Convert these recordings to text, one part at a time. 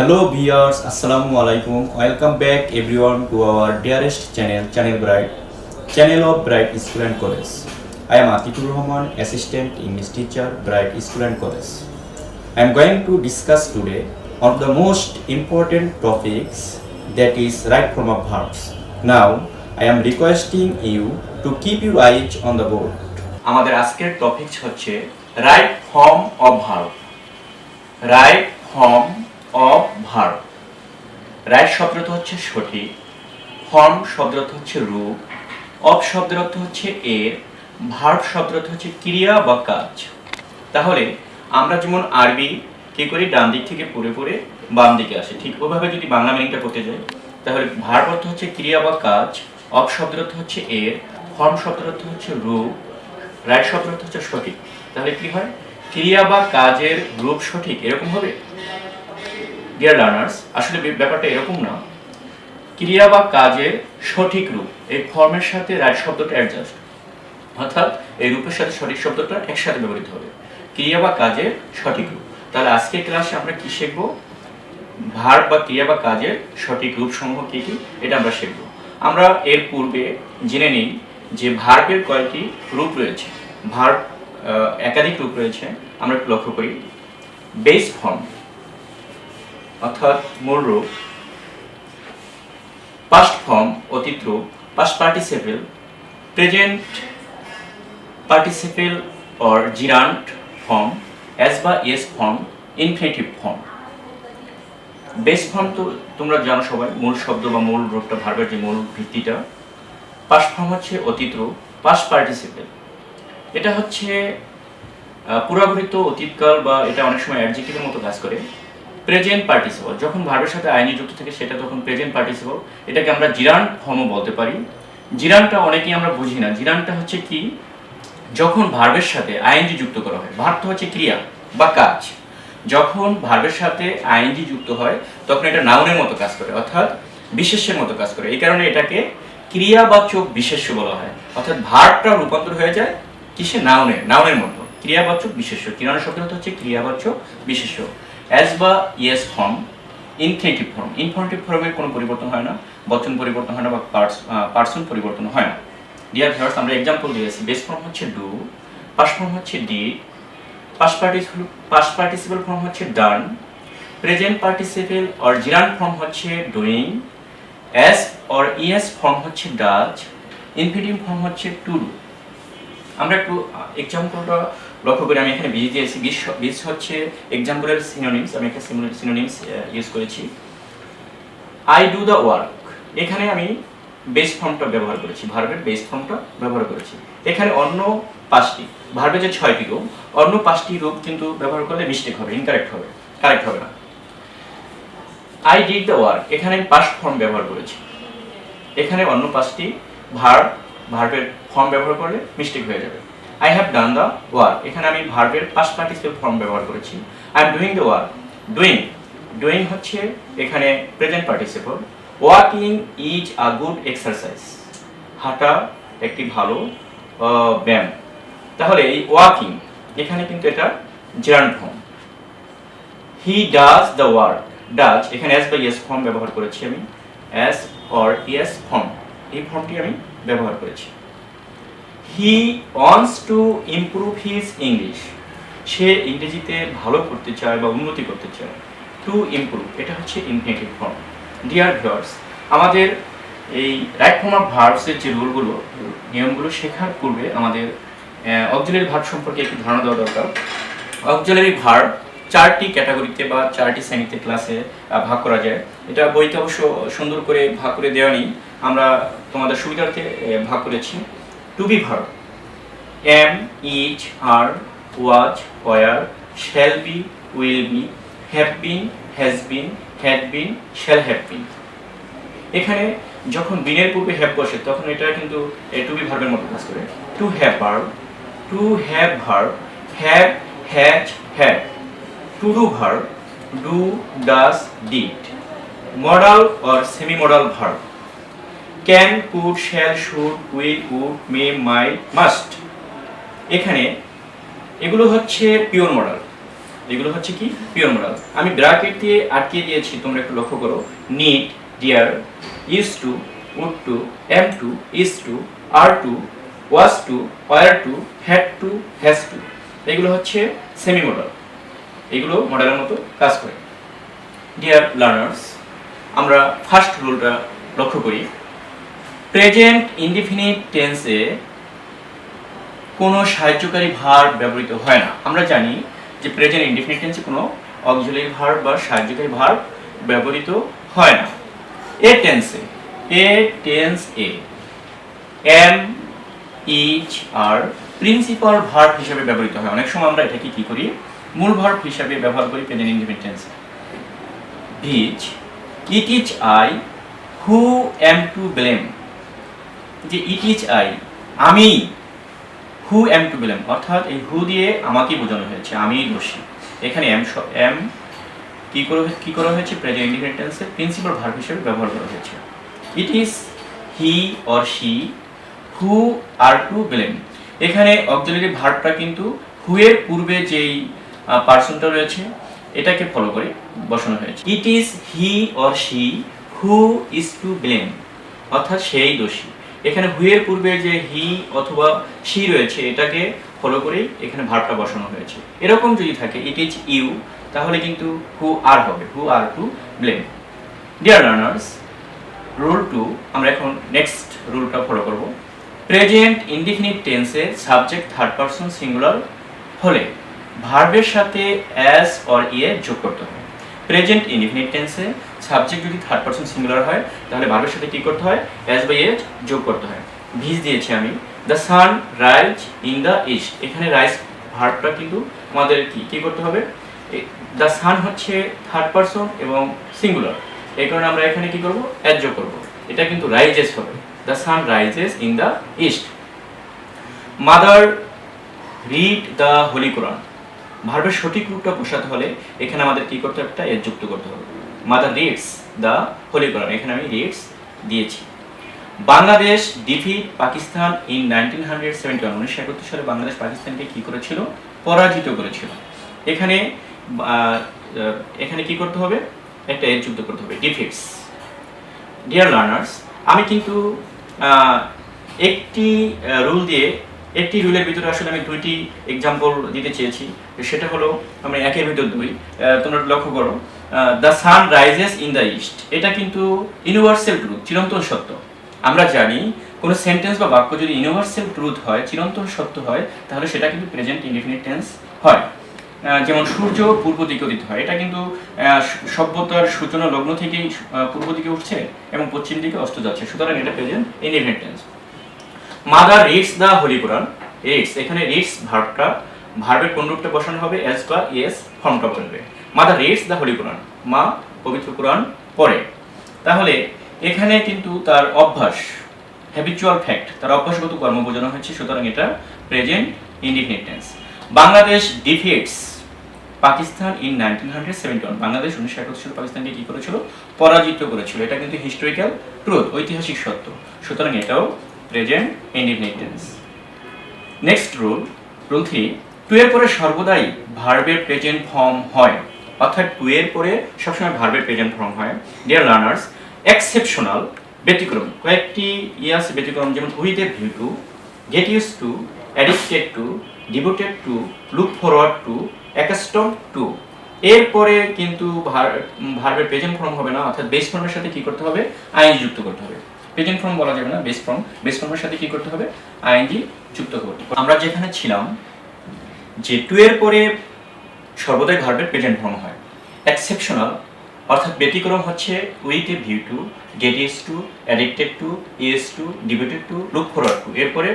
Hello viewers, Assalamu alaikum. Welcome back everyone to our dearest channel, Channel of Bright School and College. I am Atikur Rahman, Assistant English Teacher, Bright School and College. I am going to discuss today on the most important topics, that is right form of verbs. Now, I am requesting you to keep your eyes on the board. আমাদের আজকের topic হচ্ছে right form of verb. Right form of verb. Right শব্দটা হচ্ছে সঠিক, form শব্দটা হচ্ছে রূপ, of শব্দের অর্থ হচ্ছে এর, ভার্ব শব্দের অর্থ হচ্ছে ক্রিয়া বা কাজ। তাহলে আমরা যেমন আরবি কি করি, ডান দিক থেকে পড়ে পড়ে বাম দিকে আসে, ঠিক ওইভাবে যদি বাংলা মিনিংটা করতে যাই তাহলে ভার্ব অর্থ হচ্ছে ক্রিয়া বা কাজ, অফ শব্দের অর্থ হচ্ছে এর, ফর্ম শব্দের অর্থ হচ্ছে রূপ, রাইট শব্দের অর্থ হচ্ছে সঠিক। তাহলে কি হয়, ক্রিয়া বা কাজের রূপ সঠিক এরকম হবে। ডিয়ার লার্নার্স, আসলে ব্যাপারটা এরকম না। ক্রিয়া বা কাজের সঠিক রূপ, এই ফর্মের সাথে রাইট শব্দটা অ্যাডজাস্ট, অর্থাৎ এই রূপের সাথে সঠিক শব্দটা একসাথে ব্যবহৃত হবে, ক্রিয়া বা কাজের সঠিক রূপ। তাহলে আজকের ক্লাসে আমরা কি শিখব, ভার্ব বা ক্রিয়া বা কাজের সঠিক রূপ সমূহ কি কি, এটা আমরা শিখব। আমরা এর পূর্বে জেনে নিই যে ভার্বের কয়টি রূপ রয়েছে। ভার্ব একাধিক রূপ রয়েছে, আমরা একটু লক্ষ্য করি। বেস ফর্ম অর্থাৎ মূল রূপ, পাস্ট ফর্ম অতীত রূপ, past participle, present participle or gerund form, s বা es form, infinitive form. Base form তো তোমরা জানো সবাই, মূল শব্দ বা মূল রূপটা, ভার্বের যে মূল ভিত্তিটা। পাস্ট ফর্ম হচ্ছে অতীত রূপ, পাস্ট পার্টিসিপেল এটা হচ্ছে পুরাবৃত্ত অতীতকাল, বা এটা অনেক সময় অ্যাডজেক্টিভের মতো কাজ করে। প্রেজেন্ট পার্টিসিপল, যখন ভার্বের সাথে আইএনজি যুক্ত থাকে সেটা তখন প্রেজেন্ট পার্টিসিপল, এটাকে আমরা জিরান্ট ফর্মও বলতে পারি। জিরান্টটা অনেকেই আমরা বুঝি না। জিরান্টটা হচ্ছে কি, যখন ভার্বের সাথে আইএনজি যুক্ত করা হয়, ভার্বটা হচ্ছে ক্রিয়া বা কাজ, যখন ভার্বের সাথে আইএনজি যুক্ত হয় তখন এটা নাউনের মতো কাজ করে, অর্থাৎ বিশেষ্যের মতো কাজ করে। এই কারণে এটাকে ক্রিয়াবাচক বিশেষ্য বলা হয়, অর্থাৎ ভার্বটা রূপান্তর হয়ে যায় কিসে, নাউনের মতো, ক্রিয়াবাচক বিশেষ্য। কিরানা শব্দটা হচ্ছে ক্রিয়াবাচক বিশেষ্য। অ্যাজ বা yes form, infinitive form, infinitive ফর্মের কোনো পরিবর্তন হয় না, বচন পরিবর্তন হয় না, বা পার্সন পরিবর্তন হয় না। ডিয়ার ভিউয়ার্স, আমরা এক্সাম্পল দিয়েছি। বেস ফর্ম হচ্ছে ডু, পাস্ট ফর্ম হচ্ছে ডিড, পাস্ট পার্টিসিপল ফর্ম হচ্ছে done, present participle or gerund form হচ্ছে doing, s or es form হচ্ছে ডাজ, ইনফিনিটিভ ফর্ম হচ্ছে টু ডু। আমরা একটু এক্সাম্পলটা লক্ষ্য করি। আমি এখানে বিশ দিয়েছি, বিশ হচ্ছে এক্সাম্পলের সিনোনিমস, আমি একটা সিনোনিমস ইউজ করেছি। আই ডু দ্য ওয়ার্ক, এখানে আমি বেস ফর্মটা ব্যবহার করেছি, ভার্বের বেস ফর্মটা ব্যবহার করেছি। এখানে অন্য পাঁচটি, ভার্বের যে 6টি রূপ, অন্য 5টি রূপ কিন্তু ব্যবহার করলে মিস্টেক হবে, ইনকারেক্ট হবে, কারেক্ট হবে না। আই ডিড দ্য ওয়ার্ক, এখানে আমি পাস্ট ফর্ম ব্যবহার করেছি। এখানে অন্য 5টি ভার্বের ফর্ম ব্যবহার করলে মিস্টেক হয়ে যাবে। I have done the work, এখানে আমি ভার্বের পাস্ট পার্টিসিপল ফর্ম ব্যবহার করেছি। I am doing the work, doing হচ্ছে এখানে present participle. Walking is a good exercise, হাঁটা একটি ভালো ব্যায়াম। তাহলে এই ওয়াকিং এখানে কিন্তু এটা gerund form. He does the work, does এখানে এস বা ইয়েস ফর্ম ব্যবহার করেছি আমি, এস অর ইয়েস ফর্ম, এই ফর্মটি আমি ব্যবহার করেছি। He wants to improve his English, সে ইংরেজিতে ভালো করতে চায় বা উন্নতি করতে চায়। টু ইমপ্রুভ এটা হচ্ছে ইনফিনিটিভ ফর্ম। ডিয়ার ভিউয়ার্স, আমাদের এই রাইট ফর্ম অফ ভার্বসের যে রুলগুলো, নিয়মগুলো শেখার পূর্বে আমাদের অক্সিলারি ভার্ব সম্পর্কে একটু ধারণা দেওয়া দরকার। অক্সিলারি ভার্ব 4টি ক্যাটাগরিতে বা 4টি শ্রেণীতে ক্লাসে ভাগ করা যায়। এটা বইতে অবশ্য সুন্দর করে ভাগ করে দেওয়া নেই, আমরা তোমাদের সুবিধার্থে ভাগ করেছি। To be verb, am, is, are, was, were, shall be, will be, have been, has been, had been, shall have been. এখানে যখন বিনের পূর্বে হ্যাভ বসে তখন এটা কিন্তু টু বি ভার্বের মতো কাজ করে। To have verb, to have verb, have, has, had. To do verb, do, does, did. Modal or semi modal verb, can, could, shall, should, will, would, may, might, must. এখানে এগুলো হচ্ছে pure modal. এগুলো হচ্ছে কি pure modal. আমি bracket দিয়ে আটকে দিয়েছি, তোমরা একটু লক্ষ্য করো। Need, dare, use to, would to, am to, is to, are to, was to, were to, had to, has to, এগুলো হচ্ছে সেমি মডাল। এগুলো মডেলের মতো কাজ করে। ডিয়ার লার্নার্স, আমরা ফার্স্ট রুলটা লক্ষ্য করি। প্রেজেন্ট ইনডিফিনিট টেন্সে কোনো সাহায্যকারী ভার্ব ব্যবহৃত হয় না। আমরা জানি যে প্রেজেন্ট ইনডিফিনিট টেন্সে কোনো অক্সিলারি ভার্ব বা সাহায্যকারী ভার্ব ব্যবহৃত হয় না। এ টেন্সে এম, ইচ আর প্রিন্সিপাল ভার্ব হিসেবে ব্যবহৃত হয়। অনেক সময় আমরা এটাকে কি করি, মূল ভার্ব হিসেবে ব্যবহার করি প্রেজেন্ট ইনডিফিনিট টেন্সে। Which, it is I who am to blame, যে ইট ইজ আই, আমি, হু এম টু ব্লেম, অর্থাৎ এই হু দিয়ে আমাকে বোঝানো হয়েছে, আমি দোষী। এখানে এম কি করা হয়েছে, প্রেজেন্ট ইনডিফিনিট টেন্সে প্রিন্সিপাল ভার্ব হিসেবে ব্যবহার করা হয়েছে। It is he or she who are to blame, এখানে অক্সিলারি ভার্বটা কিন্তু হু এর পূর্বে যেই পার্সনটা রয়েছে এটাকে ফলো করে বসানো হয়েছে। It is he or she who is to blame, অর্থাৎ সেই দোষী। এখানে হু এর পূর্বে যে হি অথবা শি রয়েছে এটাকে ফলো করেই এখানে ভার্বটা বসানো হয়েছে। এরকম যদি থাকে ইট ইজ ইউ, তাহলে কিন্তু হু আর হবে, who are to blame. Dear learners, rule 2, আমরা এখন নেক্সট রুলটা ফলো করব। প্রেজেন্ট ইনডিফিনিট টেন্সে সাবজেক্ট থার্ড পারসন সিঙ্গুলার হলে ভার্বের সাথে অ্যাজ অর ইয়ে যোগ করতে হবে। প্রেজেন্ট ইনডিফিনিট টেন্সে সাবজেক্ট যদি থার্ড পারসন সিঙ্গুলার হয় তাহলে ভার্বের সাথে কি করতে হয়, অ্যাজ বা ইয়ে যোগ করতে হয়। ভিজ দিয়েছি আমি, the sun rise in the east, এখানে রাইজ ভার্বটা কিন্তু আমাদের কি করতে হবে, দ্য সান হচ্ছে থার্ড পারসন এবং সিঙ্গুলার, এই কারণে আমরা এখানে কি করব, অ্যাজ যোগ করব। এটা কিন্তু রাইজেস হবে, the sun rises in the east. Mother read the holy Quran, ভার্বের সঠিক রূপটা বসাতে হলে এখানে আমাদের কি করতে হবে, একটা এর যুক্ত করতে হবে। মাদার রিডস দ্য হোলি কোরআন, এখানে আমি রিডস দিয়েছি। বাংলাদেশ ডিফিট পাকিস্তান ইন 1971, 1971 সালে বাংলাদেশ পাকিস্তানকে কি করেছিল, পরাজিত করেছিল। এখানে কি করতে হবে, একটা এর যুক্ত করতে হবে, ডিফিটস। ডিয়ার লার্নার্স, আমি কিন্তু একটি রুলের ভিতরে আসলে আমি দুইটি এক্সাম্পল দিতে চেয়েছি, সেটা হলো আমি একের ভিতর দুই। তোমরা লক্ষ্য করো, the sun rises in the east, এটা কিন্তু ইউনিভার্সাল ট্রুথ, চিরন্তন সত্য। আমরা জানি কোনো সেন্টেন্স বা বাক্য যদি ইউনিভার্সাল ট্রুথ হয়, চিরন্তন সত্য হয়, তাহলে সেটা কিন্তু প্রেজেন্ট ইনডিফিনিট টেন্স হয়। যেমন সূর্য পূর্ব দিকে উদিত হয়, এটা কিন্তু সভ্যতার সূচনা লগ্ন থেকেই পূর্ব দিকে উঠছে এবং পশ্চিম দিকে অস্ত যাচ্ছে, সুতরাং এটা present indefinite tense. Mother reads the holy Quran, reads, এখানে রিডস ভার্বের কোন রূপটা বসানো হবে, এস বা ইয়েস ফর্মটা বলবে। মাদার রিডস দ্য হোলি কোরআন, মা পবিত্র কোরআন পড়ে। তাহলে এখানে কিন্তু তার অভ্যাস, হ্যাবিচুয়াল ফ্যাক্ট, তার অভ্যাসগত কর্ম বোঝানো হয়েছে, সুতরাং এটা present indefinite tense. Bangladesh defeats Pakistan in 1971, Bangladesh 1971 সালে পাকিস্তানকে কি করেছিল, পরাজিত করেছিল। এটা কিন্তু হিস্টোরিক্যাল ট্রুথ, ঐতিহাসিক সত্য, সুতরাং এটাও present indefinite tense. Next rule 3, to এর পরে সর্বদাই ভার্বের প্রেজেন্ট ফর্ম হয়, অর্থাৎ টু এর পরে সবসময় ভার্বের প্রেজেন্ট ফর্ম হয়। ডিয়ার লার্নার্স, এক্সেপশনাল, ব্যতিক্রম, কয়েকটি আছে ব্যতিক্রম, যেমন with a view to, get use to, addicted to, devoted to, look forward to, accustom to. এরপরে কিন্তু ভার্বের প্রেজেন্ট ফর্ম হবে না, অর্থাৎ বেস ফর্মের সাথে কি করতে হবে, আইএনজি যুক্ত করতে হবে। প্রেজেন্ট ফর্ম বলা যাবে না, বেস ফর্মের সাথে কি করতে হবে, আইএনজি যুক্ত করতে হবে। আমরা যেখানে ছিলাম যে টু এর পরে সর্বদাই ভার্বের প্রেজেন্ট ফর্ম হয়। এক্সেপশনাল অর্থাৎ ব্যতিক্রম হচ্ছে with a view to, get use to, addicted to, use to, devoted to, look forward to, এরপরে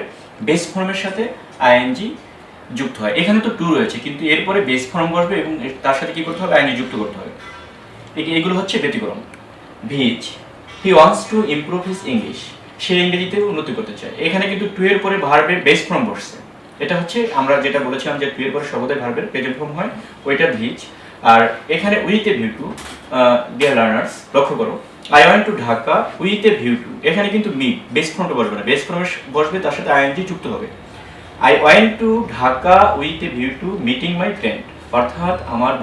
বেস ফর্মের সাথে আইএনজি যুক্ত হয়। এখানে তো টু রয়েছে, কিন্তু এরপরে বেস ফর্ম বসবে এবং তার সাথে কি করতে হবে, আইএনজি যুক্ত করতে হবে। এগুলো হচ্ছে ব্যতিক্রম। Which, he wants to improve his English, সে ইংরেজিতে উন্নতি করতে চায়। এখানে কিন্তু টু এর পরে ভার্বের বেস ফর্ম বসছে, এটা হচ্ছে আমরা যেটা বলেছিলাম যে টু এর পরে সর্বদাই ভার্বের প্রেজেন্ট ফর্ম হয়, ওইটা ভিচ। আর এখানে with a view two, dear learners লক্ষ্য করো, I want to Dhaka with a view two, এখানে কিন্তু বেস ফর্মটা বসবে না, বেস ফর্মে বসবে তার সাথে আইএনজি যুক্ত হবে। I want to Dhaka with a view two meeting my friend, অর্থাৎ আমার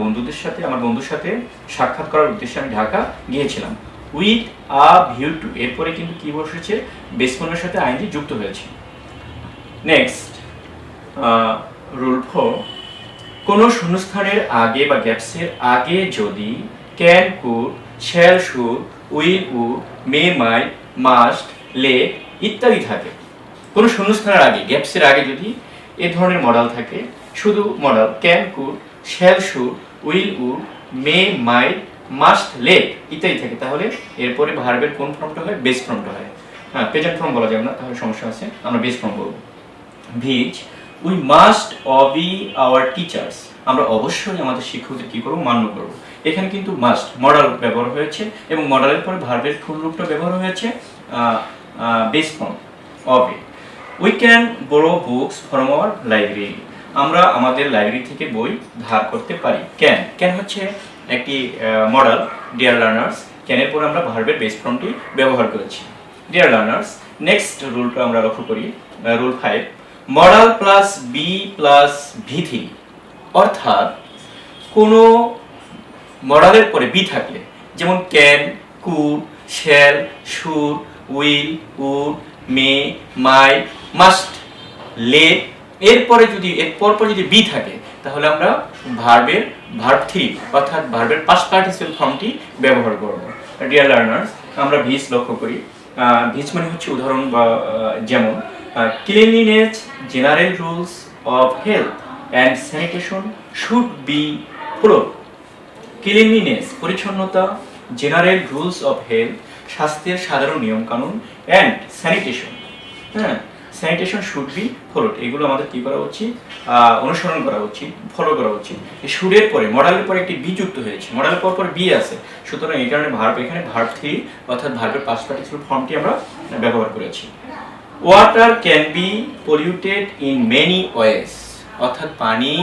বন্ধুর সাথে সাক্ষাৎ করার উদ্দেশ্যে আমি ঢাকা গিয়েছিলাম। উইথ আ ভিউ টু, এরপরে কিন্তু কি বসেছে, বেস ফর্মের সাথে আইএনজি যুক্ত হয়েছে। নেক্সট রুল 4, কোনো শূন্যস্থানের আগে বা গ্যাপসের আগে যদি can, could, shall, should, will, would, may, might, must, let ইত্যাদি থাকে, কোনো শূন্যস্থানের আগে গ্যাপসের আগে যদি এ ধরনের মডেল থাকে, শুধু model can, could, shall, should, will, would, may, might, must, let ইত্যাদি থাকে, তাহলে এরপরে ভার্বের কোন ফর্মটা হয়, বেস ফর্মটা হয়। হ্যাঁ, প্রেজেন্ট ফর্ম বলা যাবে না, তাহলে সমস্যা আছে, আমরা বেস ফর্ম বলবো। Which, we must Abhi our teachers, আমরা অবশ্যই আমাদের শিক্ষকদের কি করবো, মান্য করবো। এখানে কিন্তু মাস্ট মডেল ব্যবহার হয়েছে এবং মডেলের পরে ভার্বের ফুল রূপটা ব্যবহার হয়েছে বেস ফর্ম অবি। We can borrow books from our library, আমরা আমাদের লাইব্রেরি থেকে বই ধার করতে পারি। ক্যান হচ্ছে একটি মডেল। ডিয়ার লার্নার্স, ক্যানের পরে আমরা ভার্বের বেস ফর্মটি ব্যবহার করেছি। ডিয়ার লার্নার্স, নেক্সট রুলটা আমরা লক্ষ্য করি, rule 5, modal plus be plus ভি3, অর্থাৎ কোনো মডেলের পরে বি থাকলে, যেমন can, could, shall, should, will, would, may, might, must, লে এর পরপর যদি বি থাকে, তাহলে আমরা ভার্ব 3 অর্থাৎ ভার্বের পাস্ট পার্টিসিপল ফর্মটি ব্যবহার করব। ডিয়ার লার্নার্স, আমরা ভিজ লক্ষ্য করি। ভিজ মানে হচ্ছে উদাহরণ বা যেমন cleanliness, general rules of health and sanitation should be followed. Cleanliness পরিচ্ছন্নতা, জেনারেল রুলস অফ হেলথ স্বাস্থ্যের সাধারণ নিয়মকানুন, অ্যান্ড স্যানিটেশন, হ্যাঁ স্যানিটেশন শুড বি ফলোড, এগুলো আমাদের কি করা উচিত, অনুসরণ করা উচিত, ফলো করা উচিত। এই শুডের পরে মডেলের পরে একটি বি যুক্ত হয়েছে, মডেলের পর বি আছে, সুতরাং এই কারণে এখানে ভার্ব 3 অর্থাৎ ভার্বের পাস্ট পার্টিসিপল ফর্মটি আমরা ব্যবহার করেছি। Water can be polluted in many ways, অর্থাৎ পানি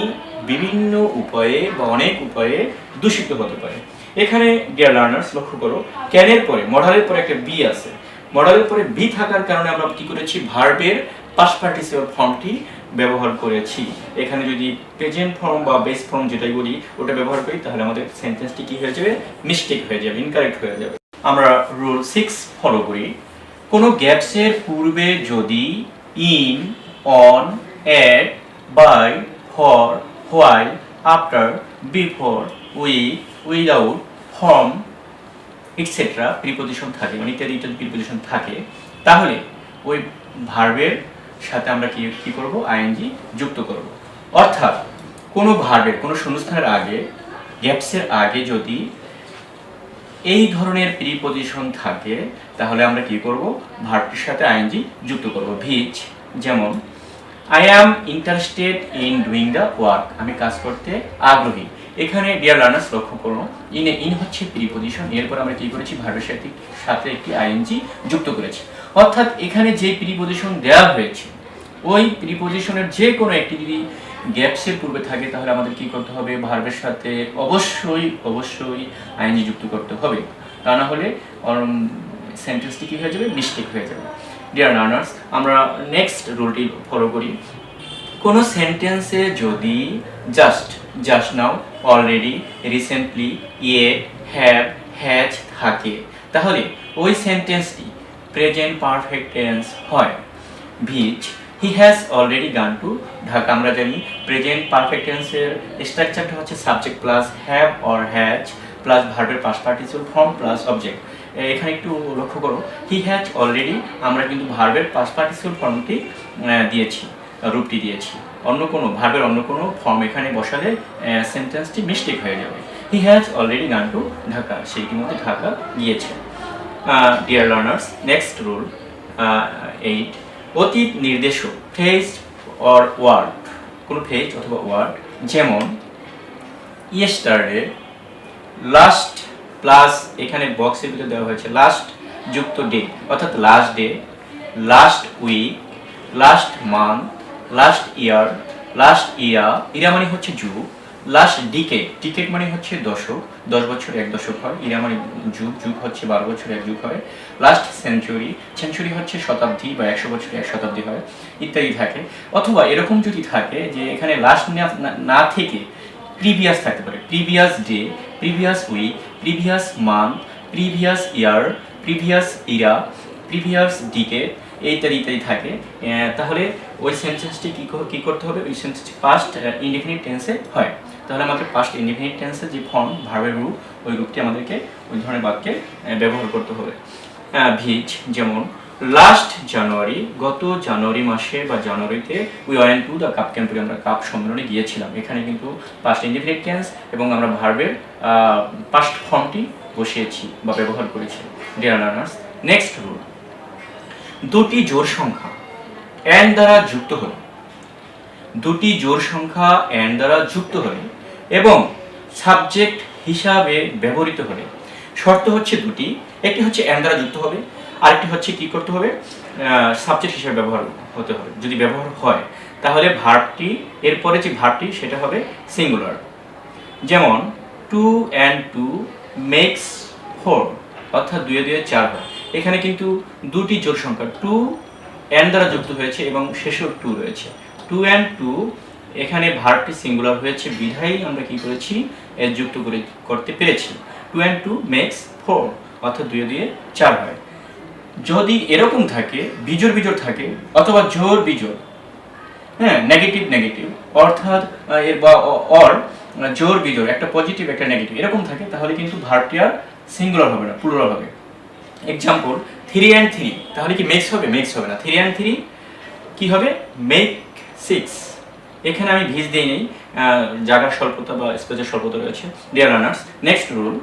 বিভিন্ন উপায়ে বা অনেক উপায়ে দূষিত হতে পারে। এখানে ডিয়ার লার্নার্স লক্ষ্য করো, ক্যানের পরে মডেলের পরে একটা বি আছে, মডেলের পরে বি থাকার কারণে আমরা কি করেছি, ভার্বের পাস্ট পার্টিসিপল ফর্মটি ব্যবহার করেছি। এখানে যদি প্রেজেন্ট ফর্ম বা বেস ফর্ম যেটাই বলি ওটা ব্যবহার করি, তাহলে আমাদের সেন্টেন্সটি কি হয়ে যাবে, মিস্টেক হয়ে যাবে, ইনকারেক্ট হয়ে যাবে। আমরা রুল 6 ফলো করি, কোনো গ্যাপসের পূর্বে যদি in, on, at, by, for, while, after, before, with, without, from etcetera preposition থাকে, ইত্যাদি প্রিপোজিশন থাকে, তাহলে ওই ভার্বের সাথে আমরা কি করব, আইএনজি যুক্ত করব। অর্থাৎ কোনো ভার্বের কোনো শূন্যস্থানের আগে, গ্যাপসের আগে যদি এই ধরনের প্রিপোজিশন থাকে, তাহলে আমরা কি করব, ভার্বটির সাথে আইএনজি যুক্ত করব। ভিচ, যেমন I am interested in doing the work, আমি কাজ করতে আগ্রহী। এখানে ডিয়ার লার্নার্স লক্ষ্য করুন, ইন হচ্ছে প্রিপোজিশন, এরপর আমরা কি করেছি, ভার্বের সাথে একটি আইএনজি যুক্ত করেছি। অর্থাৎ এখানে যে প্রিপোজিশন দেওয়া হয়েছে ওই প্রিপোজিশনের যে কোনো একটি যদি গ্যাপসের পূর্বে থাকে, তাহলে আমাদের কি করতে হবে, ভার্বের সাথে অবশ্যই আইএনজি যুক্ত করতে হবে, তা না হলে সেন্টেন্সটি কি হয়ে যাবে, মিস্টেক হয়ে যাবে। ডিয়ার লার্নার্স, আমরা নেক্সট রুলটি ফলো করি, কোনো সেন্টেন্সে যদি just now, already, recently, yet, have, has থাকে, তাহলে ওই সেন্টেন্সটি প্রেজেন্ট পারফেক্ট টেন্স হয়। Which, he has already gone to Dhaka, আমরা জানি প্রেজেন্ট পারফেক্ট টেন্সের স্ট্রাকচারটা হচ্ছে subject plus have or has plus ভার্বের past participle form plus object. এখানে একটু লক্ষ্য করো, হি হ্যাজ অলরেডি আমরা কিন্তু ভার্বের পাস্ট পার্টিসিপল ফর্মটি দিয়েছি, রূপটি দিয়েছি, ভার্বের অন্য কোনো ফর্ম এখানে বসালে সেন্টেন্সটি মিস্টেক হয়ে যাবে। হি has already gone to Dhaka, সে ইতিমধ্যে ঢাকা গিয়েছে। ডিয়ার লার্নার্স, নেক্সট রুল 8, অতীত নির্দেশক ফ্রেজ অর ওয়ার্ড, কোনো ফ্রেজ অথবা ওয়ার্ড, যেমন ইয়েস্টারডে, লাস্ট প্লাস এখানে বক্সের ভিতরে দেওয়া হয়েছে লাস্ট যুক্ত ডে, অর্থাৎ last day, last week, last month, last year, era মানে হচ্ছে যুগ, লাস্ট ডিকেড মানে হচ্ছে দশক, 10 বছর 1 দশক হয়, ইরা মানে যুগ হচ্ছে 12 বছর 1 যুগ হয়, লাস্ট সেঞ্চুরি হচ্ছে শতাব্দী বা 100 বছর 1 শতাব্দী হয়, ইত্যাদি থাকে। অথবা এরকম যদি থাকে যে এখানে লাস্ট না থেকে প্রিভিয়াস থাকতে পারে, previous day, previous week, previous month, previous year, previous era, previous decade, ইত্যাদি ইত্যাদি থাকে। তাহলে ওই সেন্টেন্সটি কী করতে হবে, ওই সেন্টেন্সটি পাস্ট ইনডিফিনিট টেন্সে হয়। তাহলে আমাদের পাস্ট ইনডিফিনিট টেন্সে যে ফর্ম, ভার্বের রূপ, ওই রূপটি আমাদেরকে ওই ধরনের বাক্যে ব্যবহার করতে হবে। ভিজ, যেমন লাস্ট জানুয়ারি, গত জানুয়ারি মাসে বা জানুয়ারিতে we went to the cup ক্যাম্পে, আমরা কাপ সম্মেলনে গিয়েছিলাম। এখানে কিন্তু পাস্ট ইনডিফিনিট টেন্স এবং আমরা ভার্বের পাস্ট ফর্মটি বসিয়েছি বা ব্যবহার করেছি। ডিয়ার লার্নার্স, নেক্সট রুল, দুটি জোড় সংখ্যা অ্যান্ড দ্বারা যুক্ত হলে, দুটি জোড় সংখ্যা অ্যান্ড দ্বারা যুক্ত হলে এবং সাবজেক্ট হিসাবে ব্যবহৃত হলে শর্ত হচ্ছে দুটি, একটি হচ্ছে অ্যান্ড দ্বারা যুক্ত হবে, আরেকটি হচ্ছে কি করতে হবে, সাবজেক্ট হিসেবে ব্যবহার হতে হবে। যদি ব্যবহার হয় তাহলে ভার্বটি, এরপরে যে ভার্বটি সেটা হবে সিঙ্গুলার। যেমন 2 and 2 মেক্স 4, অর্থাৎ 2 এ 2 4 হয়। এখানে কিন্তু দুটি জোড় সংখ্যা 2 and দ্বারা যুক্ত হয়েছে এবং শেষেও 2 রয়েছে। 2 and 2, এখানে ভার্বটি সিঙ্গুলার হয়েছে বিধায় আমরা কি করেছি, এর যুক্ত করতে পেরেছি। 2 and 2 মেক্স 4, অর্থাৎ 2 এ 2 4 হয়। যদি এরকম থাকে, বিজোড় বিজোড় থাকে অথবা জোড় বিজোড়, হ্যাঁ, নেগেটিভ নেগেটিভ, অর্থাৎ এর বা অর জোড় বিজোড়, একটা পজিটিভ একটা নেগেটিভ এরকম থাকে, তাহলে কিন্তু ভার্বটি আর সিঙ্গুলার হবে না, প্লুরাল হবে। এক্সাম্পল 3 and 3, তাহলে কি মেক্স হবে? মেক্স হবে না। 3 and 3 কি হবে? মেক 6। এখানে আমি ভিজ দিই নেই, জায়গার স্বল্পতা বা স্পেসের স্বল্পতা রয়েছে। Dear learners, next rule,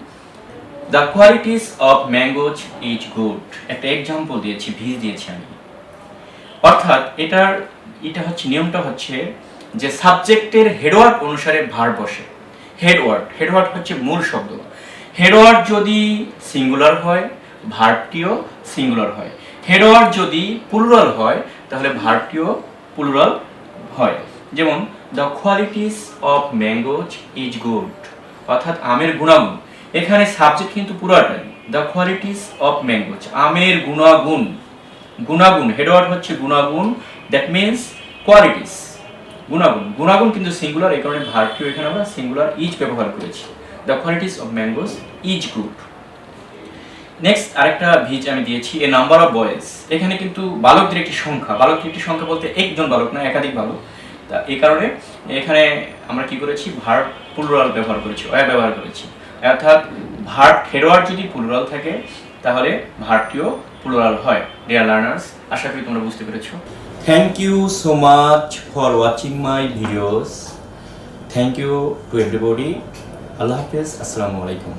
the qualities of mangoes is good. একটা এক্সাম্পল দিয়েছি, ভিজ দিয়েছি আমি। অর্থাৎ এটা হচ্ছে, নিয়মটা হচ্ছে যে সাবজেক্টের হেডওয়ার্ড অনুসারে ভার্ব বসে। হেডওয়ার্ড হচ্ছে মূল শব্দ। হেডওয়ার্ড যদি সিঙ্গুলার হয়, ভার্বটিও সিঙ্গুলার হয়। হেডওয়ার্ড যদি প্লুরাল হয়, তাহলে ভার্বটিও প্লুরাল হয়। যেমন the qualities of mangoes is good, অর্থাৎ আমের গুণাগুণ। এখানে সাবজেক্ট কিন্তু পুরাটাই, দ্য কোয়ালিটিস অফ ম্যাঙ্গোজ, আমের গুণাগুণ। গুণাগুণ, হেডওয়ার্ড হচ্ছে গুণাগুণ, দ্যাট মিনস কোয়ালিটিস, গুণাগুণ। গুণাগুণ কিন্তু সিঙ্গুলার, এই কারণে ভার্বটিও এখানে আমরা সিঙ্গুলার ইজ ব্যবহার করেছি। The qualities of mangoes is good. Next আরেকটা ভিজ আমি দিয়েছি, এ নাম্বার অফ বয়েজ। এখানে কিন্তু বালকদের একটি সংখ্যা, বালকদের একটি সংখ্যা বলতে একজন বালক না, একাধিক বালক। তা এই কারণে এখানে আমরা কি করেছি, ভার্ব প্লুরাল ব্যবহার করেছি, ব্যবহার করেছি। অর্থাৎ ভার্ব হেডওয়ার্ড যদি প্লুরাল থাকে তাহলে ভার্বটিও প্লুরাল হয়। ডিয়ার লার্নার্স, আশা করি তোমরা বুঝতে পেরেছো। Thank you so much for watching my videos. Thank you to everybody. আল্লাহ হাফেজ, আসসালামু আলাইকুম।